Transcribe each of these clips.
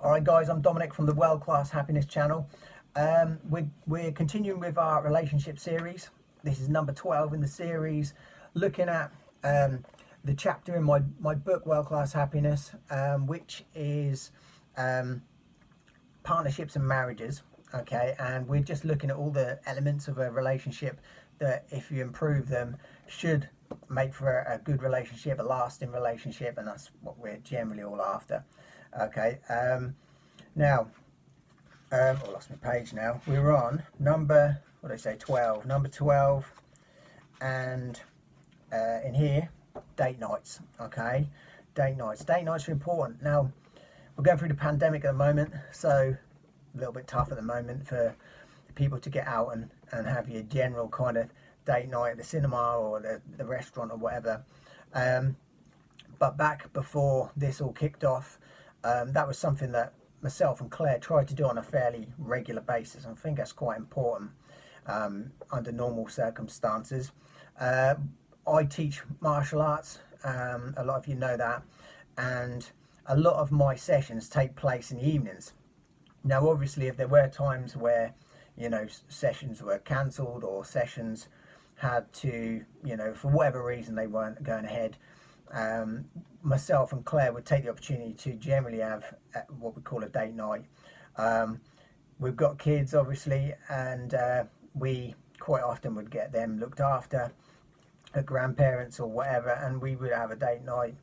Alright guys, I'm Dominic from the World Class Happiness channel. We're continuing with our relationship series. This is number 12 in the series, looking at the chapter in my book World Class Happiness, which is partnerships and marriages. Okay, and we're just looking at all the elements of a relationship that, if you improve them, should make for a good relationship, a lasting relationship, and that's what we're generally all after. Okay, now I lost my page now. We're on number, what did I say, 12, number 12, and in here, date nights. Okay, date nights are important. Now we're going through the pandemic at the moment, so a little bit tough at the moment for people to get out and have your general kind of date night at the cinema or the restaurant or whatever. But back before this all kicked off, that was something that myself and Claire tried to do on a fairly regular basis. I think that's quite important under normal circumstances. I teach martial arts, a lot of you know that, and a lot of my sessions take place in the evenings. Now obviously, if there were times where, you know, sessions were cancelled or sessions had to, you know, for whatever reason they weren't going ahead, myself and Claire would take the opportunity to generally have what we call a date night. We've got kids obviously, and we quite often would get them looked after at grandparents or whatever, and we would have a date night,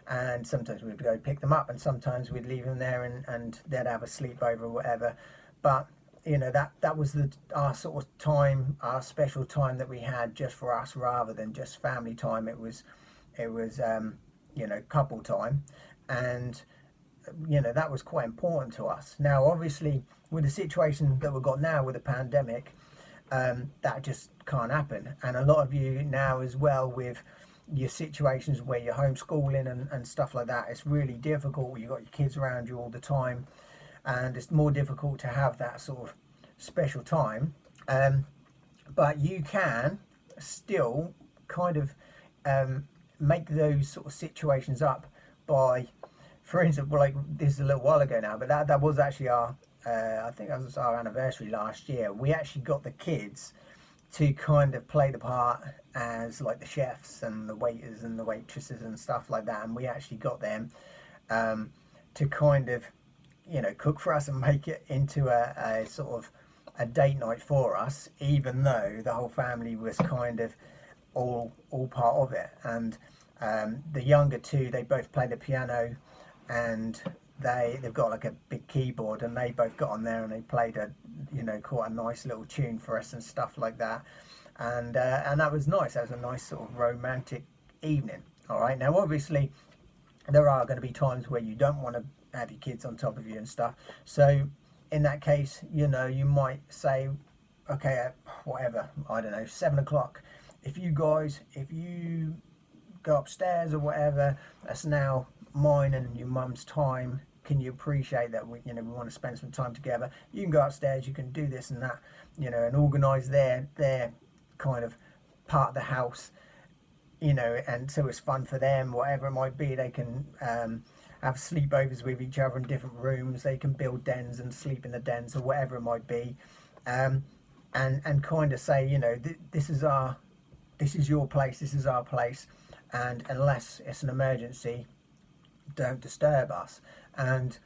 and sometimes we'd go pick them up, and sometimes we'd leave them there and they'd have a sleepover or whatever. But you know, that was our sort of time, our special time that we had just for us, rather than just family time. It was you know, couple time, and you know, that was quite important to us. Now obviously, with the situation that we've got now with the pandemic, that just can't happen. And a lot of you now as well, with your situations where you're homeschooling and stuff like that, it's really difficult. You've got your kids around you all the time, and it's more difficult to have that sort of special time. But you can still kind of make those sort of situations up by, for instance, well, like this is a little while ago now, but that was actually our I think that was our anniversary last year. We actually got the kids to kind of play the part as like the chefs and the waiters and the waitresses and stuff like that, and we actually got them to kind of, you know, cook for us and make it into a sort of a date night for us, even though the whole family was kind of all part of it. And the younger two, they both play the piano, and they've got like a big keyboard, and they both got on there and they played a, you know, quite a nice little tune for us and stuff like that. And that was nice. That was a nice sort of romantic evening. All right, now obviously there are going to be times where you don't want to have your kids on top of you and stuff, so in that case, you know, you might say, okay, at whatever, I don't know, 7 o'clock, if you go upstairs or whatever, that's now mine and your mum's time. Can you appreciate that we want to spend some time together? You can go upstairs, you can do this and that, you know, and organise their kind of part of the house, you know, and so it's fun for them, whatever it might be. They can have sleepovers with each other in different rooms. They can build dens and sleep in the dens or whatever it might be, and kind of say, you know, this is your place, this is our place, and unless it's an emergency, don't disturb us. And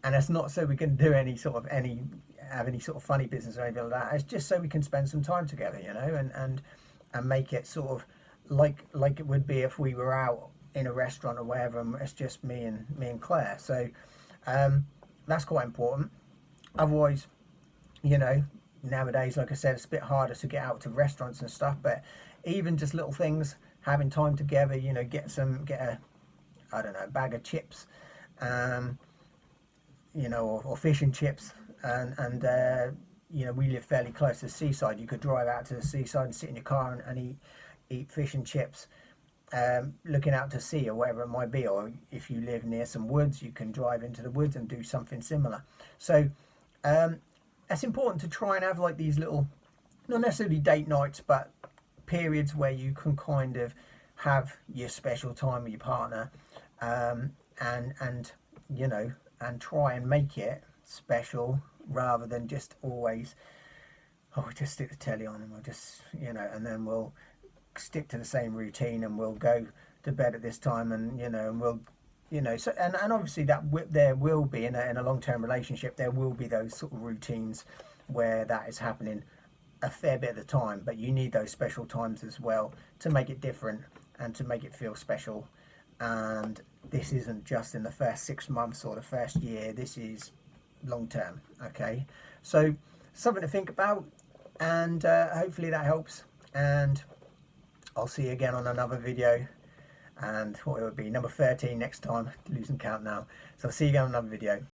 it's not so we can do any sort of funny business or anything like that. It's just so we can spend some time together, you know, and make it sort of like it would be if we were out in a restaurant or wherever, and it's just me and Claire. So that's quite important. Otherwise, you know, nowadays, like I said, it's a bit harder to get out to restaurants and stuff, but even just little things, having time together, you know, get a, I don't know, a bag of chips, you know, or fish and chips, and you know, we live fairly close to the seaside. You could drive out to the seaside and sit in your car and eat fish and chips, looking out to sea or whatever it might be. Or if you live near some woods, you can drive into the woods and do something similar. So it's important to try and have like these little, not necessarily date nights, but periods where you can kind of have your special time with your partner, and you know, and try and make it special rather than just always, oh, just stick the telly on and we'll just, you know, and then we'll stick to the same routine and we'll go to bed at this time, and you know, and we'll, you know, so and obviously there will be in a long-term relationship, there will be those sort of routines where that is happening a fair bit of the time, but you need those special times as well to make it different and to make it feel special. And this isn't just in the first 6 months or the first year, this is long term. Okay, so something to think about, and hopefully that helps, and I'll see you again on another video, and what it would be number 13 next time, losing count now. So I'll see you again on another video.